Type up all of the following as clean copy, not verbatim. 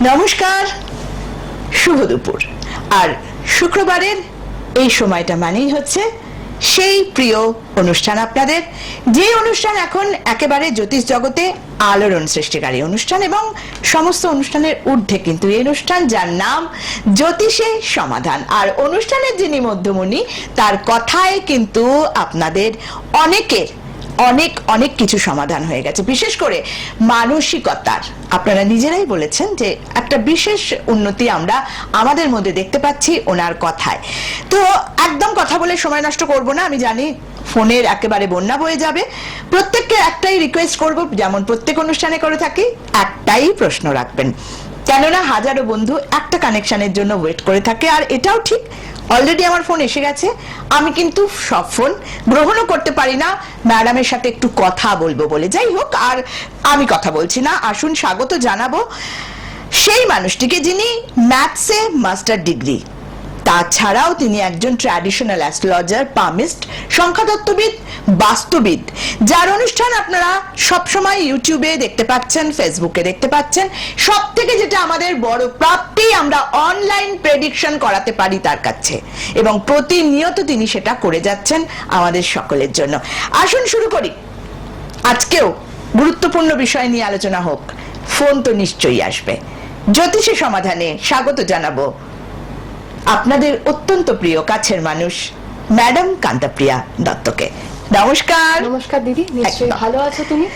নমস্কার, শুভ দুপুর। আর শুক্রবারের এই সময়টা মানেই হচ্ছে সেই প্রিয় অনুষ্ঠান আপনাদের, যে অনুষ্ঠান এখন একেবারে জ্যোতিষ জগতে আলোড়ন সৃষ্টিকারী অনুষ্ঠান এবং সমস্ত অনুষ্ঠানের ঊর্ধ্বে কিন্তু এই অনুষ্ঠান, যার নাম জ্যোতিষে সমাধান। আর অনুষ্ঠানের যিনি মধ্যমণি, তার কথায় কিন্তু আপনাদের অনেকের অনেক অনেক কিছু সমাধান হয়ে গেছে। বিশেষ করে মানসিকতার আপনারা নিজেরাই বলেছেন যে একটা বিশেষ উন্নতি আমরা আমাদের মধ্যে দেখতে পাচ্ছি ওনার কথায়। তো একদম কথা বলে সময় নষ্ট করব না, আমি জানি ফোনের একেবারে বন্যা বয়ে যাবে। প্রত্যেককে একটাই রিকোয়েস্ট করব, যেমন প্রত্যেক অনুষ্ঠানে করে থাকি, একটাই প্রশ্ন রাখবেন, কেননা হাজারো বন্ধু একটা কানেকশনের জন্য ওয়েট করে থাকে। আর এটাও ঠিক, অলরেডি আমার ফোন এসে গেছে, আমি কিন্তু সব ফোন গ্রহণও করতে পারি না, ম্যাডামের সাথে একটু কথা বলবো বলে। যাই হোক, আর আমি কথা বলছি না, আসুন স্বাগত জানাবো সেই মানুষটিকে যিনি ম্যাথসে মাস্টার ডিগ্রি, তাছাড়াও তিনি একজন ট্র্যাডিশনাল অ্যাস্ট্রোলজার, পামিস্ট, সংখ্যাতত্ত্ববিদ, বাস্তুবিদ, যার অনুষ্ঠান আপনারা সবসময় ইউটিউবে দেখতে পাচ্ছেন, ফেসবুকে দেখতে পাচ্ছেন। সব থেকে যেটা আমাদের বড় প্রাপ্তি, আমরা অনলাইন প্রেডিকশন করাতে পারি তার কাছে, এবং প্রতিনিয়ত তিনি সেটা করে যাচ্ছেন আমাদের সকলের জন্য। আসুন শুরু করি। আজকেও গুরুত্বপূর্ণ বিষয় নিয়ে আলোচনা হোক, ফোন তো নিশ্চয়ই আসবে। জ্যোতিষী সমাধানে স্বাগত জানাবো আপনাদের অত্যন্ত প্রিয় কাছের মানুষ ম্যাডাম কান্তাপ্রিয়া দত্তকে। নমস্কার। নমস্কার দিদি, নিশ্চয়ই ভালো আছো তুমি?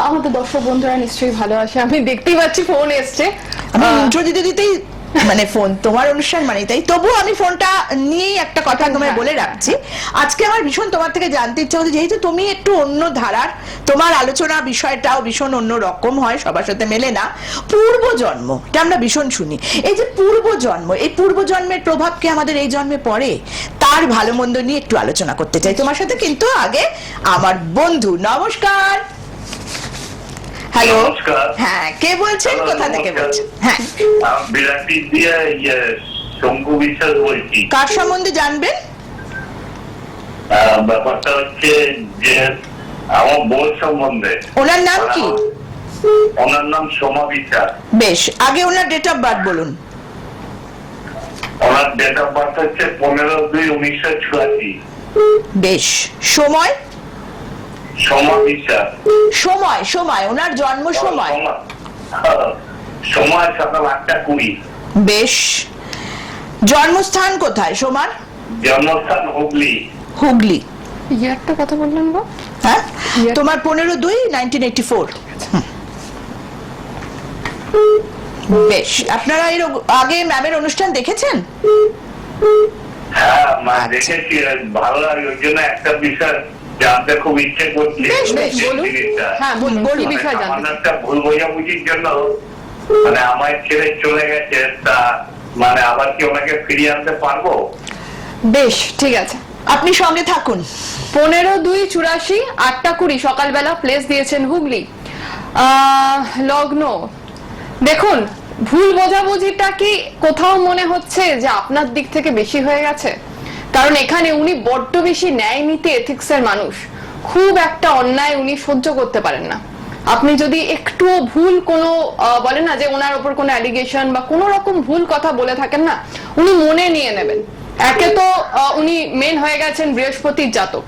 আমাদের দর্শক বন্ধুরা নিশ্চয়ই ভালো আছে, আমি দেখতেই পাচ্ছি ফোন এসছে। আমি ইন্ট্রো দিতে দিতেই মানে ফোন, তোমার অনুষ্ঠান মানে তাই, তবুও আমি ফোনটা নিয়েই একটা কথা তোমায় বলে রাখছি। আজকে আমার ভীষণ তোমার থেকে জানতে ইচ্ছা হচ্ছে, যেহেতু তুমি একটু অন্য ধারার, তোমার আলোচনা বিষয়টাও ভীষণ অন্য রকম হয়, সবার সাথে মেলে না। পূর্বজন্ম, এটা আমরা ভীষণ শুনি। এই যে পূর্বজন্ম, এই পূর্বজন্মের প্রভাব কি আমাদের এই জন্মে পড়ে, তার ভালো মন্দ নিয়ে একটু আলোচনা করতে চাই তোমার সাথে। কিন্তু আগে আমার বন্ধু, নমস্কার। হ্যালো, হ্যাঁ, কে বলছেন, কোথা থেকে বলছেন? হ্যাঁ, বিরাটি দিয়ে শঙ্কু বিশ্বাস বলছি। কার সম্বন্ধে জানবেন? ব্যাপারটা হচ্ছে যে আমার বোন সম্বন্ধে। ওনার নাম কি? ওনার নাম সোমা বিশ্বাস। বেশ, আগে ওনার ডেট অফ বার্থ বলুন। ওনার ডেট অফ বার্থ হচ্ছে 15/2/1984। বেশ, সময়? সোমা বিশ্বাস। সময়, সময় ওনার জন্ম সময়? সময় সকাল 8:20। বেশ, জন্মস্থান কোথায় সোমার? জন্মস্থান হুগলি। হুগলি। ইয়ারটা কথা বললেন গো? হ্যাঁ, তোমার 15/2/1984। বেশ, আপনারা এর আগে ম্যামের অনুষ্ঠান দেখেছেন? হ্যাঁ, দেখেছি, ভালো লাগে। ওই জন্য একটা বিষয় জানতে খুব ইচ্ছে করছি। হ্যাঁ, বলি বিষয় জানতে। আমার একটা ভুল বোঝাবুঝির জন্য মানে আমার ছেলে চলে গেছে, তা মানে আবার কি ওনাকে ফিরিয়ে আনতে পারবো? বেশ, ঠিক আছে, আপনি সঙ্গে থাকুন। 15/2/84, 8:20 সকালবেলা, প্লেস দিয়েছেন হুগলি। লগ্ন দেখুন, ভুল বোঝাবুঝিটা কি কোথাও মনে হচ্ছে যে আপনার দিক থেকে বেশি হয়ে গেছে? কারণ এখানে উনি বড্ড বেশি ন্যায় নীতি এথিক্সের মানুষ, খুব একটা অন্যায় উনি সহ্য করতে পারেন না। আপনি যদি একটু ভুল কোনো বলেন না যে ওনার উপর কোনো অ্যালিগেশন বা কোনো রকম ভুল কথা বলে থাকেন না, উনি মনে নিয়ে নেবেন। একে তো উনি মেন হয়ে গেছেন বৃহস্পতির জাতক।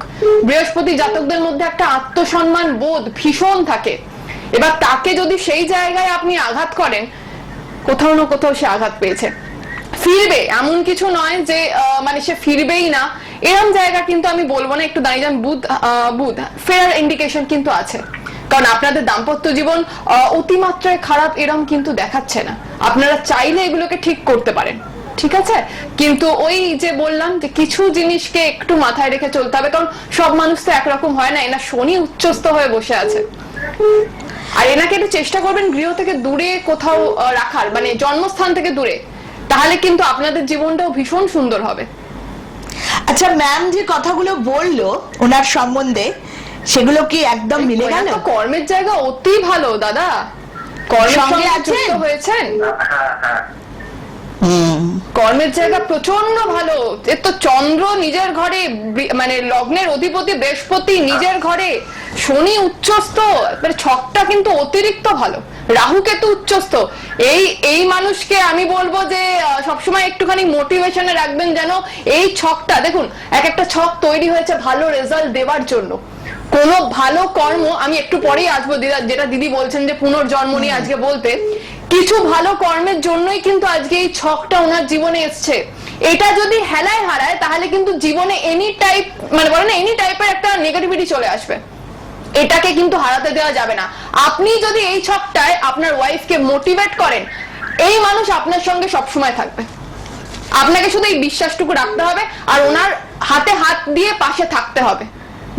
বৃহস্পতি জাতকদের মধ্যে একটা আত্মসম্মান বোধ ভীষণ থাকে। এবার তাকে যদি সেই জায়গায় আপনি আঘাত করেন, কোথাও না কোথাও সে আঘাত পেয়েছে, ফিরবে এমন কিছু নয় যে মানে সে ফিরবেই না, এরকম জায়গা কিন্তু আমি বলবো না। একটু দাঁড়িয়ে যান, বুধ ফেরার ইন্ডিকেশন কিন্তু আছে। কারণ আপনাদের দাম্পত্য জীবন অতিমাত্রায় খারাপ এরকম কিন্তু দেখাচ্ছে না। আপনারা চাইলে এগুলোকে ঠিক করতে পারেন, ঠিক আছে? কিন্তু ওই যে বললাম যে কিছু জিনিসকে একটু মাথায় রেখে চলতে হবে, কারণ সব মানুষ তো একরকম হয় না। এনার শনি উচ্চস্থ হয়ে বসে আছে, আর এনাকে একটু চেষ্টা করবেন গৃহ থেকে দূরে কোথাও রাখার, মানে জন্মস্থান থেকে দূরে, তাহলে কিন্তু আপনাদের জীবনটাও ভীষণ সুন্দর হবে। আচ্ছা, ম্যাম যে কথাগুলো বললো ওনার সম্বন্ধে, সেগুলো কি একদম মিলে গেল? কর্মের জায়গা অতি ভালো দাদা, কর্মের সঙ্গে যুক্ত হয়েছেন। কর্মের জায়গা প্রচন্ড ভালো। এর তো চন্দ্র নিজের ঘরে, মানে লগ্নের অধিপতি বৃহস্পতি নিজের ঘরে, শনি উচ্চস্থ, মানে ছকটা কিন্তু অতিরিক্ত ভালো। রাহু কেতু উচ্চস্থ। এই মানুষকে আমি বলবো যে সবসময় একটুখানি মোটিভেশনে রাখবেন, যেন এই ছকটা দেখুন, এক একটা ছক তৈরি হয়েছে ভালো রেজাল্ট দেওয়ার জন্য। কোনো ভালো কর্ম, আমি একটু পরেই আসবো দিদা, যেটা দিদি বলছেন যে পুনর্জন্ম নিয়ে আজকে বলতে, কিছু ভালো কর্মের জন্যই কিন্তু আজকে এই ছকটা ওনার জীবনে এসছে। এটা যদি হেলায় হারায় তাহলে কিন্তু জীবনে এনি টাইপ, মানে বলে না, এনি টাইপের একটা নেগেটিভিটি চলে আসবে। এটাকে কিন্তু হারাতে দেওয়া যাবে না। আপনি যদি এই ছকটায় আপনার ওয়াইফকে মোটিভেট করেন, এই মানুষ আপনার সঙ্গে সবসময় থাকবে। আপনাকে শুধু এই বিশ্বাসটুকু রাখতে হবে আর ওনার হাতে হাত দিয়ে পাশে থাকতে হবে।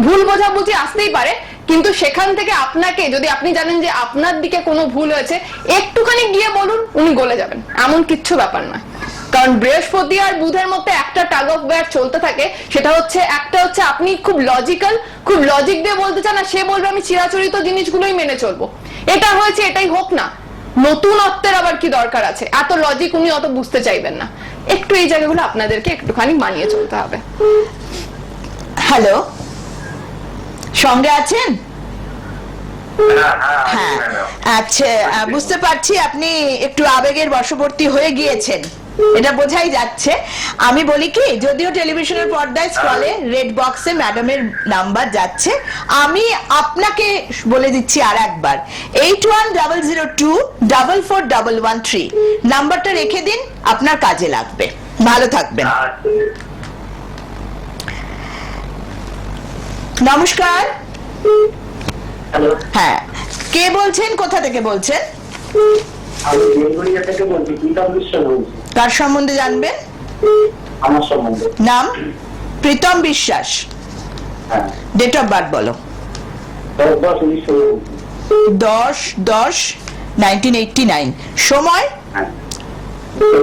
ভুল বোঝাবুঝি আসতেই পারে, কিন্তু সেখান থেকে আপনাকে, যদি আপনি জানেন যে আপনার দিকে কোনো ভুল হয়েছে, একটুখানি গিয়ে বলুন, উনি গলে যাবেন, এমন কিচ্ছু ব্যাপার নয়। কারণ বৃহস্পতি আর বুধের মধ্যে একটা টাগ অফ ওয়ার চলতে থাকে, সেটা হচ্ছে একটা হচ্ছে আপনি খুব লজিক্যাল, খুব লজিক দিয়ে বলতে চান, আর সে বলবে আমি চিরাচরিত জিনিসগুলোই মেনে চলবো। এটা হয়েছে, এটাই হোক না, নতুনত্বের আবার কি দরকার আছে? এত লজিক উনি অত বুঝতে চাইবেন না। একটু এই জায়গাগুলো আপনাদেরকে একটুখানি মানিয়ে চলতে হবে। হ্যালো, সঙ্গে আছেন? হ্যাঁ, আচ্ছা, বুঝতে পারছি আপনি একটু আবেগের বশবর্তী হয়ে গিয়েছেন, এটা বোঝাই যাচ্ছে। আমি বলি কি, যদিও টেলিভিশনের পর্দায় স্ক্রলে রেড বক্সে ম্যাডামের নাম্বার যাচ্ছে, আমি আপনাকে বলে দিচ্ছি আর একবার, 8100244113 নাম্বারটা রেখে দিন, আপনার কাজে লাগবে। ভালো থাকবেন। নমস্কার। হ্যালো, হ্যাঁ, কে বলছেন, কোথা থেকে বলছেন? আমি বেলগড়িয়া থেকে বলছি, প্রীতম বিশ্বাস বলছি। কার সম্বন্ধে জানবেন? আমার সম্বন্ধে। নাম? প্রীতম বিশ্বাস। হ্যাঁ, ডেট অফ বার্থ বলো। 10/10/1989। সময়? হ্যাঁ,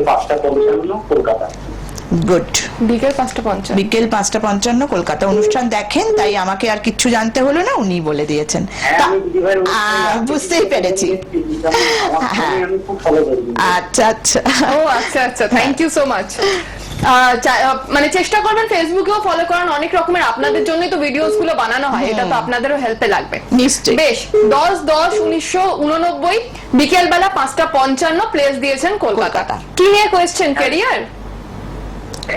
5:55 কলকাতা। গুড। বিকেল 5:50। বিকেল 5:55 কলকাতা। অনুষ্ঠান দেখেন, তাই আমাকে আর কিচ্ছু জানতে হলো না, উনি বলে দিয়েছেন। হ্যাঁ, আমি দিদিভাইয়ের অনুষ্ঠানে আসছি, বুঝতেই পেরেছি। হ্যাঁ, আমি খুব ফলো করি। আচ্ছা আচ্ছা। ও আচ্ছা আচ্ছা, থ্যাংক ইউ সো মাচ। মানে চেষ্টা করবেন ফেসবুকেও ফলো করার, অনেক রকমের আপনাদের জন্যই তো ভিডিওস গুলো বানানো হয়, এটা তো আপনাদেরও হেল্পে লাগবে নিশ্চয়ই। বেশ। 10/10/1989 বিকেল বেলা 5:55, প্লেস দিয়েছেন কলকাতা। কলকাতা। কি নিয়ে কোয়েশ্চেন? ক্যারিয়ার?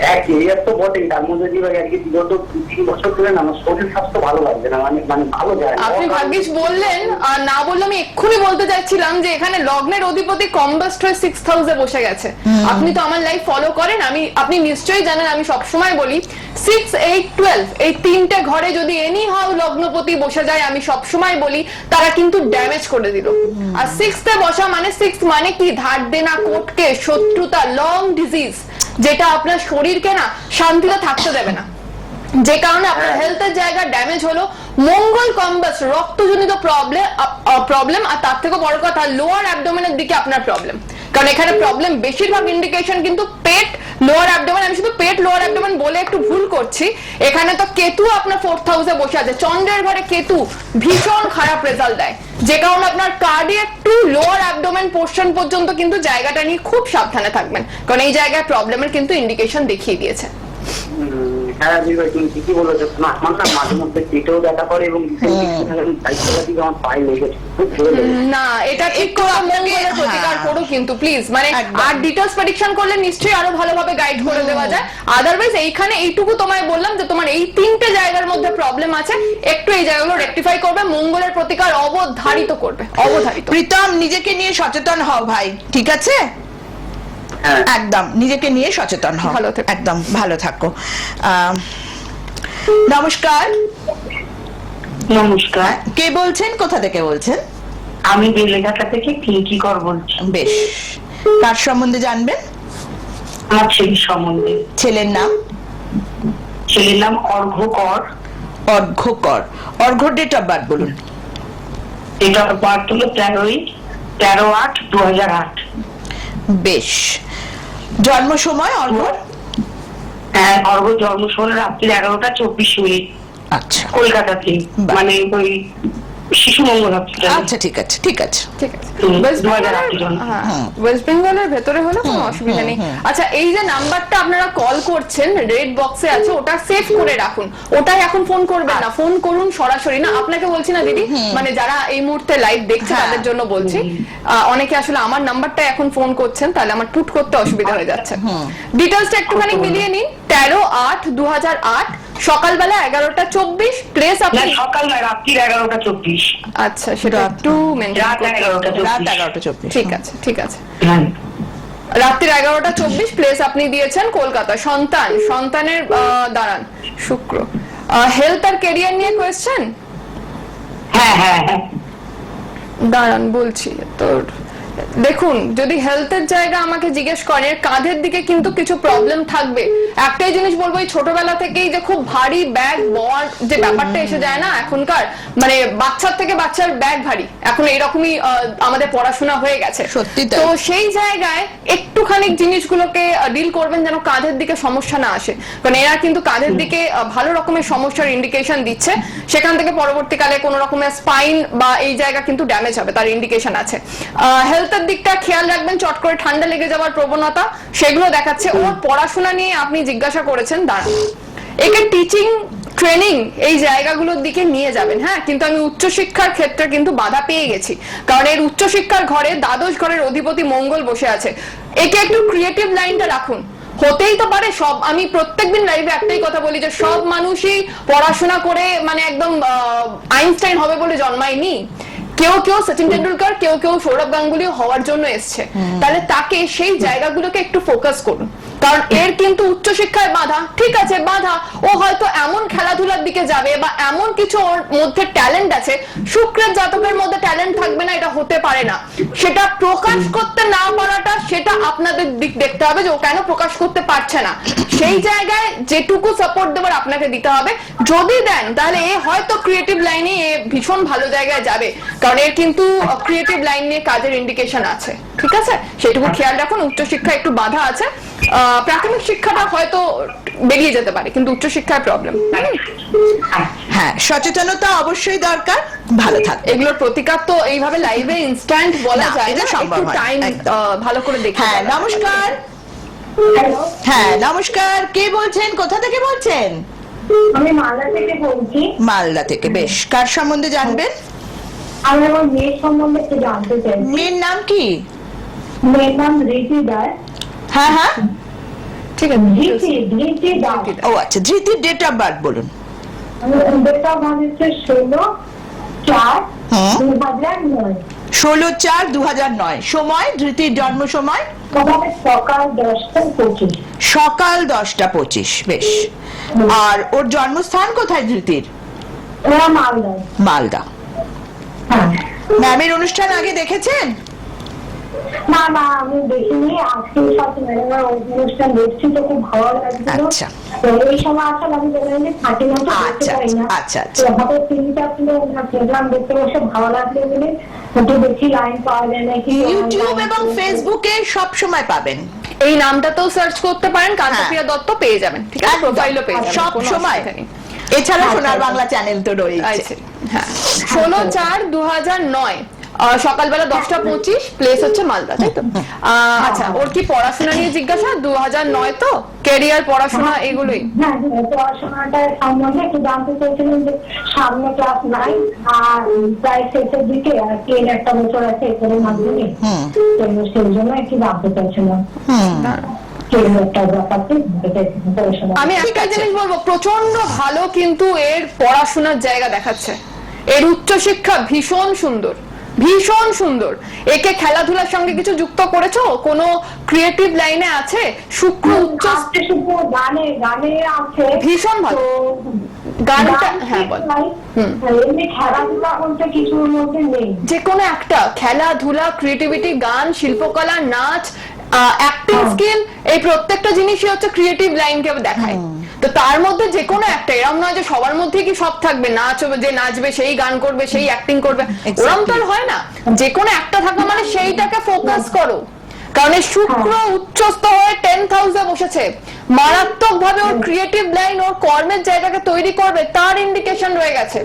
হ্যাঁ, ক্যারিয়ার তো বটেই, তার মধ্যে দিদিভাই আর কি বিগত 2-3 বছর ধরে না আমার শরীর স্বাস্থ্য ভালো লাগছে না, মানে ভালো যায় না। আপনি ভাগ্যিস বললেন, আর না বললে আমি এক্ষুনি বলতে চাইছিলাম যে এখানে লগ্নের অধিপতি কম্বাস্ট হয়ে 6th হাউসে বসে গেছে। আপনি তো আমার লাইফ ফলো করেন, আপনি নিশ্চয়ই জানেন আমি সবসময় বলি 6, 8, 12 এই তিনটে ঘরে যদি এনি হাউ লগ্নপতি বসে যায়, আমি সবসময় বলি তারা কিন্তু ড্যামেজ করে দিল। আর 6th এ বসা মানে 6 মানে কি? ধার দেনা, কোর্টকে, শত্রুতা, লং ডিজিজ, যেটা আপনার শরীরকে না শান্তিতে থাকতে দেবে না, যে কারণে আপনার হেলথের জায়গা ড্যামেজ হলো। মঙ্গল কম্বাস, রক্তজনিত প্রবলেম, আর তার থেকে বড় কথা লোয়ার অ্যাবডোমেনের দিকে আপনার প্রবলেম। কারণ এখানে প্রবলেম বেশিরভাগ ইন্ডিকেশন কিন্তু পেট, লোয়ার অ্যাবডোমেন। আমি শুধু পেট, লোয়ার অ্যাবডোমেন বলে একটু ভুল করছি। এখানে তো কেতু আপনার 4th হাউসে বসে আছে, চন্দ্রের ঘরে কেতু ভীষণ খারাপ রেজাল্ট দেয়, যে কারণে আপনার cardiac to lower abdomen portion পর্যন্ত কিন্তু জায়গাটা নিয়ে খুব সাবধানে থাকবেন, কারণ এই জায়গায় প্রবলেমের কিন্তু ইন্ডিকেশন দেখিয়ে দিয়েছে। হ্যাঁ দিদিভাই, তুমি ঠিকই বলেছো। আমার না মাঝে মধ্যে পেটেও ব্যথা করে এবং আমার পায়ে লেগেছে, খুব জোরে লেগেছে। না, এটা ঠিক করে মঙ্গলের প্রতিকার করো কিন্তু প্লিজ, মানে আর ডিটেইলস প্রেডিকশন করলে নিশ্চয়ই আরো ভালোভাবে গাইড করে দেওয়া যায়। আদারওয়াইজ এইখানে এইটুকু তোমায় বললাম যে তোমার এই তিনটে জায়গার মধ্যে প্রবলেম আছে, একটু এই জায়গাগুলো রেকটিফাই করবে, মঙ্গলের প্রতিকার অবধারিত করবে, অবধারিত। প্রীতম, নিজেকে নিয়ে সচেতন হও ভাই, ঠিক আছে? একদম নিজেকে নিয়ে সচেতন হও, ভালো থেকো। একদম ভালো থাকো। নমস্কার। নমস্কার, কে বলছেন, কোথা থেকে বলছেন? আমি বেলেঘাটা থেকে পিঙ্কি কর বলছি। বেশ, কার সম্বন্ধে জানবেন? আমার ছেলের সম্বন্ধে। ছেলের নাম? ছেলের নাম অর্ঘ্য কর। অর্ঘ্য কর। অর্ঘ্য ডেট অফ বার্থ বলুন। ডেট অফ বার্থ হলো 13/8/2008। বেশ, জন্ম সময় অর্ঘ্য? হ্যাঁ, অর্ঘ্য জন্ম সময় রাত্রি 11:24। আচ্ছা, কলকাতাতে, বাহ। মানে ওই শিশু মঙ্গল হসপিটাল। আচ্ছা ঠিক আছে ঠিক আছে। ঠিক আছে, হুম, ওয়েস্ট 2008 জন। ওয়েস্ট বেঙ্গলের ভেতরে হলে কোনো অসুবিধা নেই। আচ্ছা, এই যে নাম্বারটা আপনারা কল করছেন রেড বক্সে আছে, ওটা সেভ করে রাখুন, ওটাই এখন ফোন করবেন না, ফোন করুন সরাসরি। না আপনাকে বলছি না দিদি, মানে যারা এই মুহূর্তে লাইভ দেখছে হ্যাঁ। তাদের জন্য বলছি, অনেকে আসলে আমার নাম্বারটা এখন ফোন করছেন, তাহলে আমার পুট করতে অসুবিধা হয়ে যাচ্ছে। ডিটেলসটা একটুখানি মিলিয়ে নিন। 13/8/2008 সকালবেলা 11:24 প্লেস না, আপনি, সকাল নয়, রাত্রির 11:24। আচ্ছা সেটা একটু মেনটেন রাত করতে হবে। 11:24। রাত 11:24। ঠিক আছে ঠিক আছে। হ্যাঁ। রাত্রির 11:24 প্লেস আপনি দিয়েছেন কলকাতা। সন্তানের দাঁড়ান শুক্র। হেলথ আর কেরিয়ার নিয়ে কোয়েশ্চেন, হ্যাঁ হ্যাঁ হ্যাঁ। দাঁড়ান বলছি তো। দেখুন, যদি হেলথের জায়গা আমাকে জিজ্ঞেস করেন, কাঁধের দিকে কিন্তু কিছু প্রবলেম থাকবে। একটাই জিনিস বলবো, এই ছোটবেলা থেকেই যে খুব ভারী ব্যাগ বওয়ার যে ব্যাপারটা এসে যায় না এখনকার, মানে বাচ্চার থেকে বাচ্চার ব্যাগ ভারী, এখন এইরকমই আমাদের পড়াশোনা হয়ে গেছে। সত্যি তাই। তো সেই জায়গায় একটুখানি জিনিসগুলোকে ডিল করবেন যেন কাঁধের দিকে সমস্যা না আসে, কারণ এরা কিন্তু কাঁধের দিকে ভালো রকমের সমস্যার ইন্ডিকেশন দিচ্ছে, সেখান থেকে পরবর্তীকালে কোনো রকমের স্পাইন বা এই জায়গা কিন্তু ড্যামেজ হবে, তার ইন্ডিকেশন আছে। হেলথের দিকটা খেয়াল রাখবেন, চট করে ঠান্ডা লেগে যাওয়ার প্রবণতা সেগুলো দেখাচ্ছে। ওর পড়াশোনা নিয়ে আপনি জিজ্ঞাসা করেছেন, দাঁড়ান একে টিচিং ট্রেনিং এই জায়গাগুলোর দিকে নিয়ে যাবেন। হ্যাঁ, কিন্তু আমি উচ্চশিক্ষার ক্ষেত্রে কিন্তু বাধা পেয়ে গেছি, কারণ এর উচ্চশিক্ষার ঘরে দ্বাদশ ঘরের অধিপতি মঙ্গল বসে আছে। একে একটু ক্রিয়েটিভ লাইনটা রাখুন। হতেই তো পারে সব, আমি প্রত্যেকদিন লাইভে একটাই কথা বলি যে সব মানুষই পড়াশোনা করে মানে একদম আইনস্টাইন হবে বলে জন্মায়নি। কেউ কেউ সচিন টেন্ডুলকার, কেউ কেউ সৌরভ গাঙ্গুলি হওয়ার জন্য এসছে। তাহলে তাকে সেই জায়গাগুলোকে একটু ফোকাস করুন, কারণ এর কিন্তু উচ্চশিক্ষায় বাধা। ঠিক আছে বাধা, ও হয়তো এমন খেলাধুলার দিকে যাবে বা এমন কিছু ওর মধ্যে ট্যালেন্ট আছে, শুক্রের জাতকের মধ্যে ট্যালেন্ট থাকবে না এটা হতে পারে না। সেটা প্রকাশ করতে না পারাটা, সেটা আপনাদের দিক দেখতে হবে যে ও কেন প্রকাশ করতে পারছে না। সেই জায়গায় যেটুকু সাপোর্ট দেবার আপনাকে দিতে হবে। যদি দেন তাহলে এ হয়তো ক্রিয়েটিভ লাইনে এ ভীষণ ভালো জায়গায় যাবে, কারণ এর কিন্তু ক্রিয়েটিভ লাইন নিয়ে কাজের ইন্ডিকেশন আছে। ঠিক আছে, সেটুকু খেয়াল রাখুন। উচ্চশিক্ষা একটু বাধা আছে, প্রাথমিক শিক্ষাটা হয়তো বেরিয়ে যেতে পারে, কিন্তু উচ্চশিক্ষায় প্রবলেম। হ্যাঁ, সচেতনতা অবশ্যই দরকার। ভালো থাকবে। এগুলোর প্রতিকার তো এইভাবে লাইভে ইনস্ট্যান্ট বলা না, যায় এটা না, সম্ভব একটু হয়, টাইম একদম। ভালো করে দেখে। হ্যাঁ নমস্কার। হ্যালো, হ্যাঁ নমস্কার, কে বলছেন, কোথা থেকে বলছেন? আমি মালদা থেকে বলছি। মালদা থেকে। বেশ, কার সম্বন্ধে জানবেন? আমি আমার মেয়ের সম্বন্ধে একটু জানতে চাই। মেয়ের নাম কি? মেয়ের নাম রীতি দাস। হ্যাঁ হ্যাঁ, ঠিক আছে। ধৃতি দাস। ও আচ্ছা, ধৃতির ডেট অফ বার্থ বলুন। ডেট অফ বার্থ হচ্ছে 16/4/2009। 16/4/2009। সময়, ধৃতির জন্ম সময়? সকাল 10:25। সকাল 10:25। বেশ। আর ওর জন্মস্থান কোথায় ধৃতির? ওরা মালদায়। মালদা। হ্যাঁ। ম্যামের অনুষ্ঠান আগে দেখেছেন? না না, আমি দেখিনি। আজকে সাথে ম্যাডামের অনুষ্ঠান দেখছি তো খুব ভালো লাগছিল। আচ্ছা। তো এই সময় আসলে আমি জেনারেলি থাকি না, তো দেখতে পাই না। আচ্ছা, আচ্ছা। তো হঠাৎ তিনটা প্রোগ্রাম দেখতে বসে ভালো লাগলো বলে একটু দেখি লাইন পাওয়া যায় নাকি। ইউটিউব এবং ফেসবুকে সব সময় পাবেন। এই নামটাতেও সার্চ করতে পারেন, কান্তপ্রিয়া দত্ত পেয়ে যাবেন। ঠিক আছে, প্রোফাইলও পেয়ে যাবেন, সব কোনো সময়। অসুবিধা নেই। এছাড়া সোনার বাংলা চ্যানেল তো রয়েছে। আচ্ছা, হ্যাঁ। 16/4/2009 সকালবেলা 10:25, প্লেস হচ্ছে মালদা, তাই তো? আচ্ছা, ওর কি পড়াশোনা নিয়ে জিজ্ঞাসা? 2009 তো, ক্যারিয়ার, পড়াশোনা এগুলোই। হ্যাঁ, পড়াশোনাটা সম্বন্ধে একটু জানতে চাইছিলাম যে সামনে ক্লাস 9 আর প্রায় শেষের দিকে আর 10 একটা বছর আছে এর মাধ্যমে। তো সেই জন্য একটু জানতে চাইছিলাম। আমি একটা জিনিস বলবো, প্রচন্ড ভালো কিন্তু এর পড়াশোনার জায়গা দেখাচ্ছে। এর উচ্চশিক্ষা ভীষণ সুন্দর, ভীষণ সুন্দর। একে খেলাধুলার সঙ্গে কিছু যুক্ত করেছো? কোনো ক্রিয়েটিভ লাইনে আছে? শুক্র উচ্চ, গানে গানে আছে ভীষণ ভালো। গানটা, হ্যাঁ বল। এমনি খেলাধুলা বলতে কিছুর মধ্যে নেই। যে কোনো একটা খেলাধুলা, ক্রিয়েটিভিটি, গান, শিল্পকলা, নাচ, অ্যাক্টিং স্কিল, এই প্রত্যেকটা জিনিসই হচ্ছে ক্রিয়েটিভ লাইনকে দেখায়। তো তার মধ্যে যে কোনো একটা, এরকম নয় যে সবার মধ্যে কি সব থাকবে, নাচ যে নাচবে সেই গান করবে সেই অ্যাক্টিং করবে, ওরকম তো আর হয় না। যে কোনো একটা থাকা মানে সেইটাকে ফোকাস করো, কারণ এই শুক্র উচ্চস্থ হয়ে 10th হাউসে বসেছে, মারাত্মক ভাবে ওর ক্রিয়েটিভ লাইন, ওর কর্মের জায়গাকে তৈরি করবে, তার ইন্ডিকেশন রয়ে গেছে।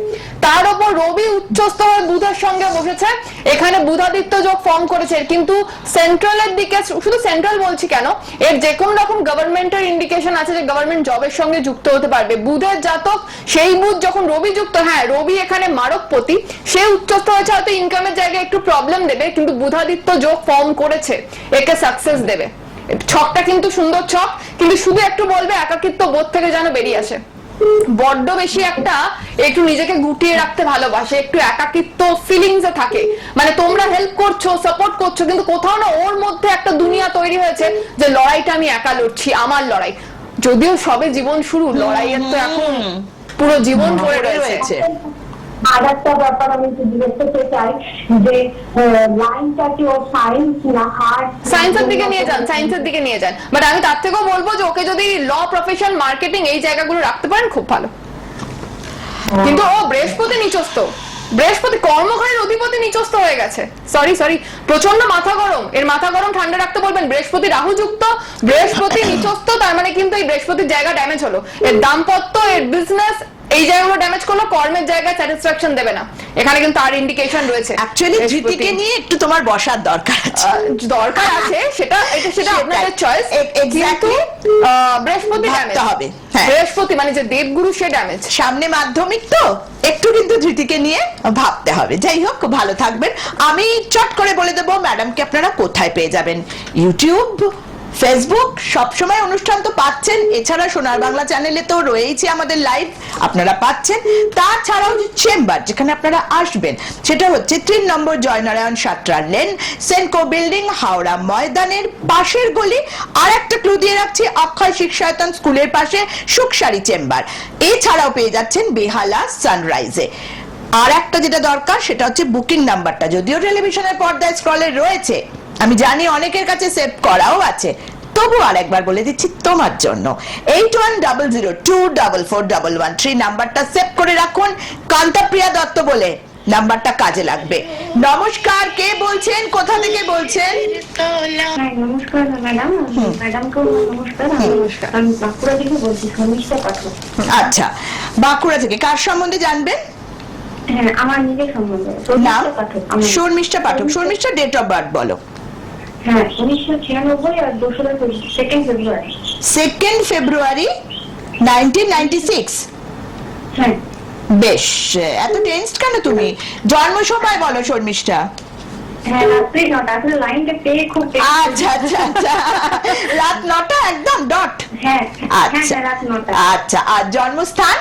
তার উপর রবি উচ্চস্থ হয়ে বুধের সঙ্গে বসেছে, এখানে বুধাদিত্য যোগ ফর্ম করেছে, কিন্তু সেন্ট্রালের দিকে, শুধু সেন্ট্রাল বলছি কেন, এর যে কোন রকম গভর্নমেন্টের ইন্ডিকেশন আছে যে গভর্নমেন্ট জবের সঙ্গে যুক্ত হতে পারবে। বুধের জাতক, সেই বুধ যখন রবি যুক্ত, হ্যাঁ রবি এখানে মারকপতি, সে উচ্চস্থ হয়েছে, হয়তো ইনকামের জায়গায় একটু প্রবলেম দেবে, কিন্তু বুধাদিত্য যোগ ফর্ম করেছে, একে সাকসেস দেবে। ছকটা কিন্তু সুন্দর ছক, কিন্তু শুধু একটু বলবে একাকিত্ব বোধ থেকে যেন বেরিয়ে আসে। বড্ড বেশি একটা একটু নিজেকে গুটিয়ে রাখতে ভালোবাসে, একটু একাকিত্ব ফিলিংস এ থাকে, মানে তোমরা হেল্প করছো, সাপোর্ট করছো, কিন্তু কোথাও না ওর মধ্যে একটা দুনিয়া তৈরি হয়েছে যে লড়াইটা আমি একা লড়ছি, আমার লড়াই। যদিও সবে জীবন শুরু, লড়াইয়ের তো এখন পুরো জীবন পড়ে রয়েছে। আর একটা ব্যাপার আমি একটু জিজ্ঞেস করতে চাই যে লাইনটা কি ও সায়েন্স না আর্ট? সায়েন্সের দিকে নিয়ে যান, সায়েন্সের দিকে নিয়ে যান, বাট আমি তার থেকেও বলবো যে ওকে যদি ল, প্রফেশন, মার্কেটিং এই জায়গাগুলো রাখতে পারেন খুব ভালো। কিন্তু ও বৃহস্পতি নিচস্থ, বৃহস্পতি কর্মঘরের অধিপতি নিচস্থ হয়ে গেছে। সরি প্রচন্ড মাথা গরম, এর মাথা গরম ঠান্ডা রাখতে বলবেন। বৃহস্পতি রাহু যুক্ত, বৃহস্পতি নিচস্থ, তার মানে কিন্তু এই বৃহস্পতির জায়গা ড্যামেজ হলো, এর দাম্পত্য, এর বিজনেস, এই জায়গাগুলো ড্যামেজ করলো, কর্মের জায়গায় স্যাটিসফ্যাকশন দেবে না, এখানে কিন্তু তার ইন্ডিকেশন রয়েছে। অ্যাকচুয়ালি ধৃতিকে নিয়ে একটু তোমার বসার দরকার আছে, দরকার আছে, সেটা আপনাদের চয়েস। এক্স্যাক্টলি বৃহস্পতি ড্যামেজ হবে, বৃহস্পতি মানে যে দেবগুরু, সে ড্যামেজ। সামনে মাধ্যমিক তো একটু কিন্তু ধৃতিকে নিয়ে ভাবতে হবে। যাই হোক, ভালো থাকবেন। আমি চট করে বলে দেবো ম্যাডামকে আপনারা কোথায় পেয়ে যাবেন। ইউটিউব, ফেসবুক, সবসময় অনুষ্ঠান তো পাচ্ছেন, এছাড়া সোনার বাংলা চ্যানেলে তো রয়েছে আমাদের লাইভ, আপনারা পাচ্ছেন। তাছাড়াও যে চেম্বার যেখানে আপনারা আসবেন, সেটা হচ্ছে 3 নম্বর জয়নারায়ণ সাঁতরা লেন, সেনকো বিল্ডিং, হাওড়া ময়দানের পাশের গলি। আর একটা ক্লু দিয়ে রাখছি, অক্ষয় শিক্ষায়তন স্কুলের পাশে সুখসারি চেম্বার। এছাড়াও পেয়ে যাচ্ছেন বেহালা সানরাইজে। আর একটা যেটা দরকার সেটা হচ্ছে বুকিং নাম্বারটা, যদিও টেলিভিশনের পর্দায় স্ক্রলে রয়েছে, আমি জানি অনেকের কাছে সেভ করাও আছে, তবু আর একবার বলে দিচ্ছি তোমার জন্য, 8100244113 নাম্বারটা সেভ করে রাখুন। কান্তাপ্রিয়া দত্ত বলে নাম্বারটা কাজে লাগবে। নমস্কার, কে বলছেন, কোথা থেকে বলছেন? নমস্কার ম্যাডাম, ম্যাডামকেও নমস্কার। আমি বাঁকুড়া থেকে বলছি, শর্মিষ্ঠা পাঠক। আচ্ছা, বাঁকুড়া থেকে কার সম্বন্ধে জানবেন? হ্যাঁ, আমার নিজের সম্বন্ধে। নাম? শর্মিষ্ঠা পাঠক। শর্মিষ্ঠা, ডেট অফ বার্থ বলো। হ্যাঁ, 1996 আর 2nd ফেব্রুয়ারি। 2nd ফেব্রুয়ারি 1996। হ্যাঁ। বেশ, এত টেন্সড কেন তুমি? জন্ম সময় বলো শর্মিষ্ঠা। হ্যাঁ, রাত্রি 9টা, আসলে লাইনটা পেয়ে খুব আচ্ছা আচ্ছা আচ্ছা, রাত 9টা একদম ডট। হ্যাঁ, আচ্ছা রাত 9টা। আচ্ছা, আর জন্মস্থান?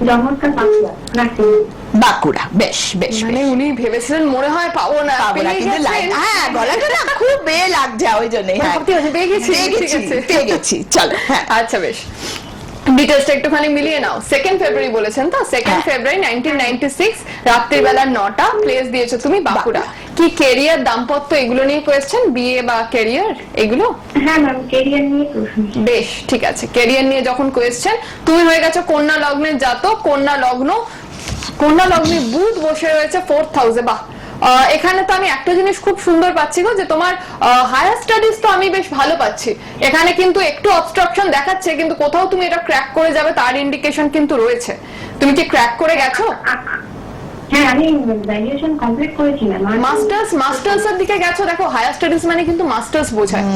জন্মস্থান বাঁকুড়া, নার্সিং। বাঁকুড়া। বেশ বেশ, মানে উনি ভেবেছিলেন মনে হয় পাবো না, কিন্তু লাইন, হ্যাঁ গলাটা না খুব বেয়ে লাগছে, ওই জন্যই। হ্যাঁ, পেয়ে গেছি, চলো। হ্যাঁ, আচ্ছা বেশ, ডিটেলসটা একটুখানি মিলিয়ে নাও। 2nd ফেব্রুয়ারি বলেছেন তো, 2nd ফেব্রুয়ারি 1996, রাত্রিবেলা 9টা, প্লেস দিয়েছো তুমি বাঁকুড়া। কি কেরিয়ার, দাম্পত্য এগুলো নিয়ে কোয়েশ্চেন, বিয়ে বা কেরিয়ার এগুলো? হ্যাঁ ম্যাম, কেরিয়ার নিয়ে প্রশ্ন। বেশ, ঠিক আছে, কেরিয়ার নিয়ে যখন কোয়েশ্চেন, তুমি হয়ে গেছো কন্যা লগ্নের জাতক। কন্যা লগ্নে বুধ বসে রয়েছে 4th হাউসে। বাহ, এখানে তো আমি একটা জিনিস খুব সুন্দর পাচ্ছি গো, যে তোমার হায়ার স্টাডিজ তো আমি বেশ ভালো পাচ্ছি। এখানে কিন্তু একটু অবস্ট্রাকশন দেখাচ্ছে, কিন্তু কোথাও তুমি এটা ক্র্যাক করে যাবে তার ইন্ডিকেশন কিন্তু রয়েছে। তুমি কি ক্র্যাক করে গেছো? হ্যাঁ, আমি গ্র্যাজুয়েশন কমপ্লিট করেছি ম্যাম। মাস্টার্স এর দিকে গেছো। দেখো, হায়ার স্টাডিজ মানে কিন্তু মাস্টার্স বোঝায়,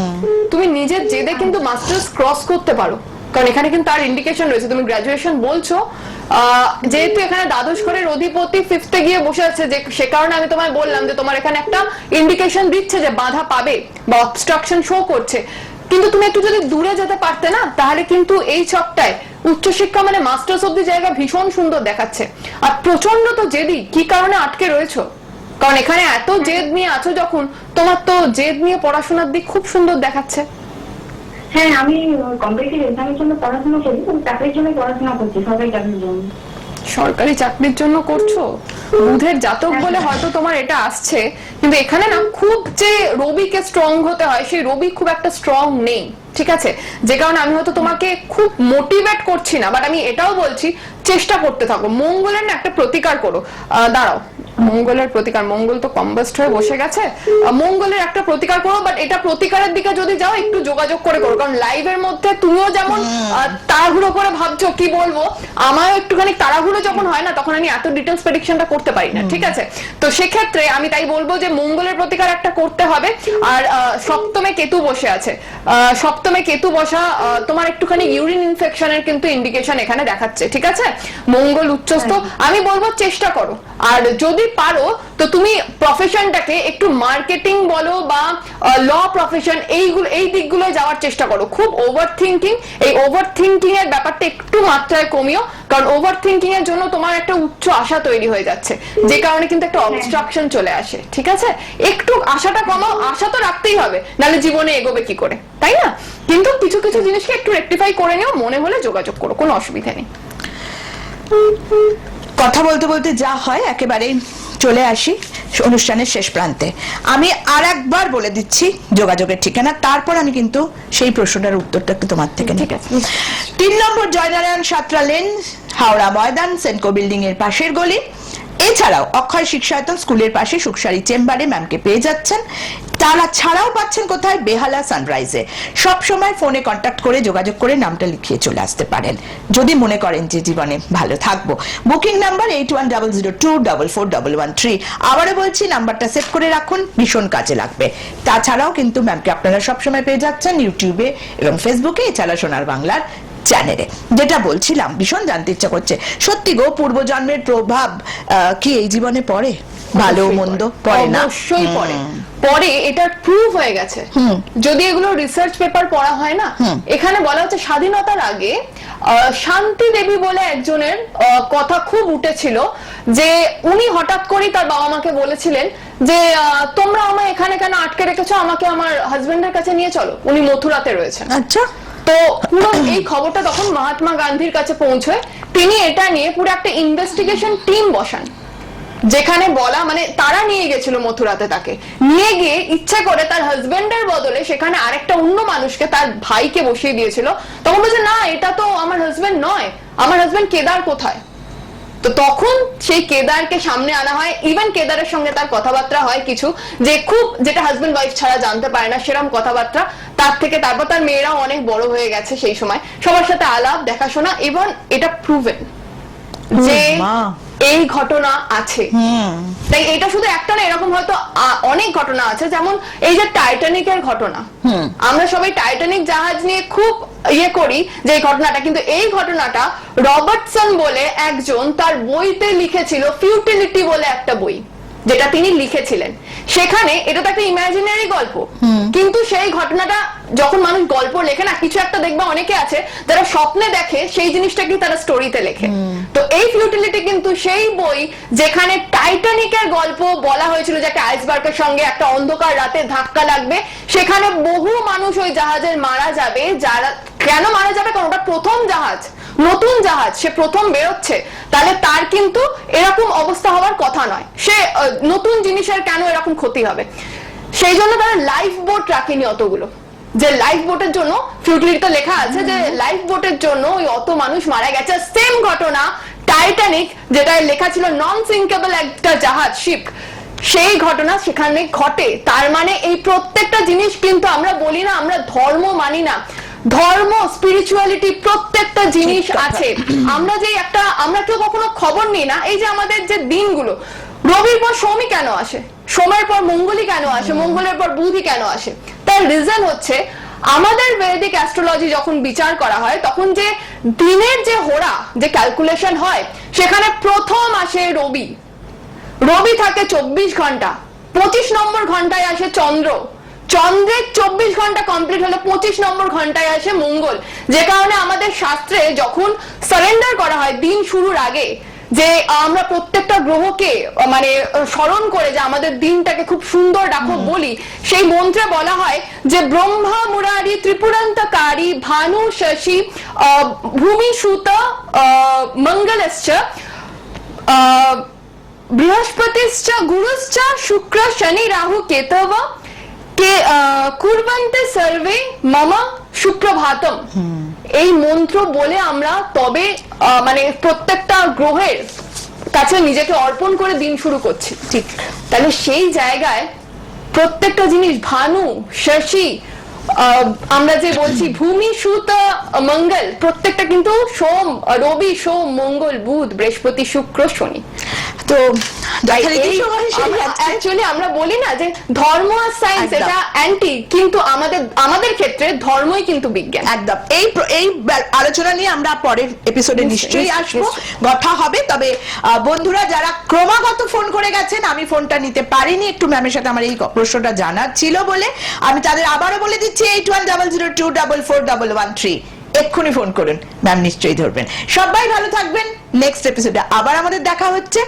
তুমি নিজের জেদে কিন্তু মাস্টার্স ক্রস করতে পারো, কারণ এখানে কিন্তু তার ইন্ডিকেশন রয়েছে। তুমি গ্র্যাজুয়েশন বলছো, যেহেতু এখানে দ্বাদশ ঘরের অধিপতি 5th-এ গিয়ে বসে আছে, যে সে কারণে আমি তোমায় বললাম যে তোমার এখানে একটা ইন্ডিকেশন দিচ্ছে যে বাধা পাবে বা অবস্ট্রাকশন শো করছে। কিন্তু তুমি একটু যদি দূরে যেতে পারতে না, তাহলে কিন্তু এই ছকটায় উচ্চশিক্ষা মানে মাস্টার্স অব্দি জায়গা ভীষণ সুন্দর দেখাচ্ছে। আর প্রচন্ড তো জেদি, কি কারণে আটকে রয়েছো? কারণ এখানে এত জেদ নিয়ে আছো যখন, তোমার তো জেদ নিয়ে পড়াশোনার দিক খুব সুন্দর দেখাচ্ছে। হ্যাঁ, আমি কম্পিটিটিভ এক্সামের জন্য পড়াশোনা করি, চাকরির জন্য পড়াশোনা করছি, সরকারি চাকরির জন্য। সরকারি চাকরির জন্য করছো? বুধের জাতক বলে হয়তো তোমার এটা আসছে, কিন্তু এখানে না খুব যে রবিকে স্ট্রং হতে হয়, সেই রবি খুব একটা স্ট্রং নেই। ঠিক আছে? যে কারণে আমি হয়তো তোমাকে খুব মোটিভেট করছি না, বাট আমি এটাও বলছি চেষ্টা করতে থাকো। মঙ্গলের না একটা প্রতিকার করো। দাঁড়াও, মঙ্গলের প্রতিকার, মঙ্গল তো কম্বাস্ট হয়ে বসে গেছে। মঙ্গলের একটা প্রতিকার করো, বাট এটা প্রতিকারের দিকে যদি যাও একটু যোগাযোগ করে করো, কারণ লাইভের মধ্যে তুমিও যেমন তাড়াহুড়ো করে ভাবছো কি বলবো, আমারও একটুখানি তাড়াহুড়ো যখন হয় না তখন আমি এত ডিটেলস প্রেডিকশনটা করতে পারি না, ঠিক আছে? তো সেক্ষেত্রে আমি তাই বলবো যে মঙ্গলের প্রতিকার একটা করতে হবে। আর সপ্তমে কেতু বসে আছে, সপ্তমে কেতু বসা তোমার একটুখানি ইউরিন ইনফেকশনের কিন্তু ইন্ডিকেশন এখানে দেখাচ্ছে, ঠিক আছে? মঙ্গল উচ্চস্থ, আমি বলবো চেষ্টা করো। আর যদি পারো তো তুমি প্রফেশনটাকে একটু মার্কেটিং বলো বা ল প্রফেশন এই দিকগুলো যাওয়ার চেষ্টা করো। খুব ওভার থিঙ্কিং, এই ওভার থিঙ্কিং এর ব্যাপারটা একটু মাত্রায় কমিও, কারণ ওভার থিঙ্কিং এর জন্য তোমার একটা উচ্চ আশা তৈরি হয়ে যাচ্ছে, যে কারণে কিন্তু একটা অবস্ট্রাকশন চলে আসে, ঠিক আছে? একটু আশাটা কমাও, আশা তো রাখতেই হবে, নাহলে জীবনে এগোবে কি করে, তাই না? কিন্তু কিছু কিছু জিনিসকে একটু রেকটিফাই করে নিও, মনে হলে যোগাযোগ করো, কোনো অসুবিধা নেই। কথা বলতে বলতে যা হয় একেবারে চলে আসি অনুষ্ঠানের শেষ প্রান্তে। আমি আর একবার বলে দিচ্ছি যোগাযোগের ঠিকানা, তারপর আমি কিন্তু সেই প্রশ্নটার উত্তরটা একটু তোমার থেকে নিই। ঠিক আছে। 3 নম্বর জয়নারায়ণ সাতরা লেন, হাওড়া ময়দান, সেনকো বিল্ডিং এর পাশের গলি। এছাড়াও অক্ষয় শিক্ষায়তন স্কুলের পাশে সুখসারি চেম্বারে ম্যামকে পেয়ে যাচ্ছেন। তারা ছাড়াও পাচ্ছেন কোথায়? বেহালা সানরাইজে। সব সময় ফোনে কন্ট্যাক্ট করে যোগাযোগ করে নামটা লিখিয়ে চলে আসতে পারেন যদি মনে করেন যে জীবনে ভালো থাকবো। Booking number 8100244113। আবারও বলছি, নাম্বারটা সেভ করে রাখুন, ভীষণ কাজে লাগবে। তাছাড়াও কিন্তু ম্যামকে আপনারা সবসময় পেয়ে যাচ্ছেন ইউটিউবে এবং ফেসবুকে, এছাড়া সোনার বাংলার চ্যানেলে। যেটা বলছিলাম, ভীষণ জানতে ইচ্ছা করছে, সত্যি গো, পূর্বজন্মের প্রভাব কি এই জীবনে পড়ে? ভালো মন্দ পড়ে না? অবশ্যই পড়ে, পরে এটা প্রুভ হয়ে গেছে। যদি এগুলো রিসার্চ পেপার পড়া হয় না, এখানে বলা হচ্ছে স্বাধীনতার আগে শান্তি দেবী বলে একজনের কথা খুব উঠেছিল, যে উনি হঠাৎ করেই তার বাবা মাকে বলেছিলেন যে তোমরা আমায় এখানে কেন আটকে রেখেছো, আমাকে আমার হাজবেন্ডের কাছে নিয়ে চলো। উনি মথুরাতে রয়েছেন। আচ্ছা। তো পুরো এই খবরটা তখন মহাত্মা গান্ধীর কাছে পৌঁছয়, তিনি এটা নিয়ে পুরো একটা ইনভেস্টিগেশন টিম বসান, যেখানে বলা মানে তারা নিয়ে গেছিল মথুরাতে, তাকে নিয়ে গিয়ে ইচ্ছে করে তার হাজবেন্ডের বদলে সেখানে আরেকটা অন্য মানুষকে, তার ভাইকে বসিয়ে দিয়েছিল। তখন বলছে না, এটা তো আমার হাজবেন্ড নয়, আমার হাজবেন্ড কেদার কোথায়? তো তখন সেই কেদারকে সামনে আনা হয়। ইভেন কেদারের সঙ্গে তার কথাবার্তা হয় কিছু, যে খুব, যেটা হাজবেন্ড ওয়াইফ ছাড়া জানতে পারে না সেরকম কথাবার্তা। তার থেকে তারপর তার মেয়েরাও অনেক বড় হয়ে গেছে সেই সময়, সবার সাথে আলাপ দেখাশোনা, এবং এটা প্রুভেন যে এই ঘটনা আছে। তাই এটা শুধু একটা না, এরকম হয়তো অনেক ঘটনা আছে। যেমন এই যে টাইটানিকের ঘটনা, আমরা সবাই টাইটানিক জাহাজ নিয়ে খুব ইয়ে করি যে এই ঘটনাটা, কিন্তু এই ঘটনাটা রবার্টসন বলে একজন তার বইতে লিখেছিল, ফিউটিলিটি বলে একটা বই যেটা তিনি লিখেছিলেন। সেখানে এটা তো একটা ইমাজিনারি গল্প, কিন্তু সেই ঘটনাটা যখন মানুষ গল্প লেখে না, কিছু একটা দেখবে অনেকে আছে যারা স্বপ্নে দেখে সেই জিনিসটাকে তারা স্টোরিতে লেখে। তো এই ফিউটিলিটি কিন্তু সেই বই যেখানে টাইটানিকের গল্প বলা হয়েছিল, যে একটা আইসবার্গের সঙ্গে একটা অন্ধকার রাতে ধাক্কা লাগবে, সেখানে বহু মানুষ ওই জাহাজের মারা যাবে। যারা কেন মারা যাবে? কারণ ওটা প্রথম জাহাজ, নতুন জাহাজ, সে প্রথম বেরোচ্ছে, তাহলে তার কিন্তু এরকম অবস্থা হওয়ার কথা নয়। সে নতুন জিনিসের কেন এরকম ক্ষতি হবে? সেই জন্য তারা লাইফ বোট রাখেনি অতগুলো, যে লাইফ বোটের জন্য ফিউটিলিটিতে লেখা আছে যে লাইফ বোটের জন্য ওই অত মানুষ মারা গেছে। সেম ঘটনা টাইটানিক, যেটা লেখা ছিল নন সিঙ্কেবল একটা জাহাজ, শিপ, সেই ঘটনা সেখানে ঘটে। তার মানে এই প্রত্যেকটা জিনিস কিন্তু আমরা বলি না আমরা ধর্ম মানি না, ধর্ম, স্পিরিচুয়ালিটি, প্রত্যেকটা জিনিস আছে। আমরা যে একটা, আমরা কেউ কখনো খবর নিই না, এই যে আমাদের যে দিনগুলো, রবির পর সোমই কেন আসে, সোমের পর মঙ্গলই কেন আসে, মঙ্গলের পর বুধই কেন আসে? তার রিজন হচ্ছে আমাদের বৈদিক অ্যাস্ট্রোলজি যখন বিচার করা হয়, তখন যে দিনের যে হোরা, যে ক্যালকুলেশন হয়, সেখানে প্রথম আসে রবি। রবি থাকে 24 ঘন্টা, 25 নম্বর ঘন্টায় আসে চন্দ্র, চন্দ্রের 24 ঘন্টা কমপ্লিট হলে 25 নম্বর ঘন্টায় আসে মঙ্গল। যে কারণে আমাদের শাস্ত্রে যখন সারেন্ডার করা হয় দিন শুরুর আগে, যে আমরা প্রত্যেকটা গ্রহকে মানে স্মরণ করে যে আমাদের দিনটাকে খুব সুন্দর রাখো বলি, সেই মন্ত্রে বলা হয় যে ব্রহ্মা মুরারি ত্রিপুরান্তকারী ভানু শশী ভূমি সুত মঙ্গলশ্চ বৃহস্পতিশ্চ গুরুশ্চ শুক্র শনি রাহু কেতব के कुर्वन्ते सर्वे मम সুপ্রভাতম এই মন্ত্র বলে আমরা তবে মানে প্রত্যেকটা গ্রহের কাছে নিজেকে অর্পণ করে দিন শুরু করছি। ঠিক। তাহলে সেই জায়গায় প্রত্যেকটা জিনিস ভানু শশী আমরা যে বলছি ভূমি সুত মঙ্গল প্রত্যেকটা কিন্তু সোম রবি সোম মঙ্গল বুধ বৃহস্পতি শুক্র শনি। তো অ্যাকচুয়ালি আমরা বলি না যে ধর্ম আর সায়েন্স একদম। এটা অ্যান্টি, কিন্তু আমাদের ক্ষেত্রে ধর্মই কিন্তু বিজ্ঞান। একদম এই আলোচনা নিয়ে আমরা পরের এপিসোডে নিশ্চয়ই আসবো, কথা হবে। তবে বন্ধুরা যারা ক্রমাগত ফোন করে গেছেন, আমি ফোনটা নিতে পারিনি, একটু ম্যামের সাথে আমার এই প্রশ্নটা জানার ছিল বলে আমি তাদের আবারও বলে দিচ্ছি 8100244113 এক্ষুনি ফোন করুন, ম্যাম নিশ্চয়ই ধরবেন। সবাই ভালো থাকবেন, নেক্সট এপিসোডে আবার আমাদের দেখা হচ্ছে।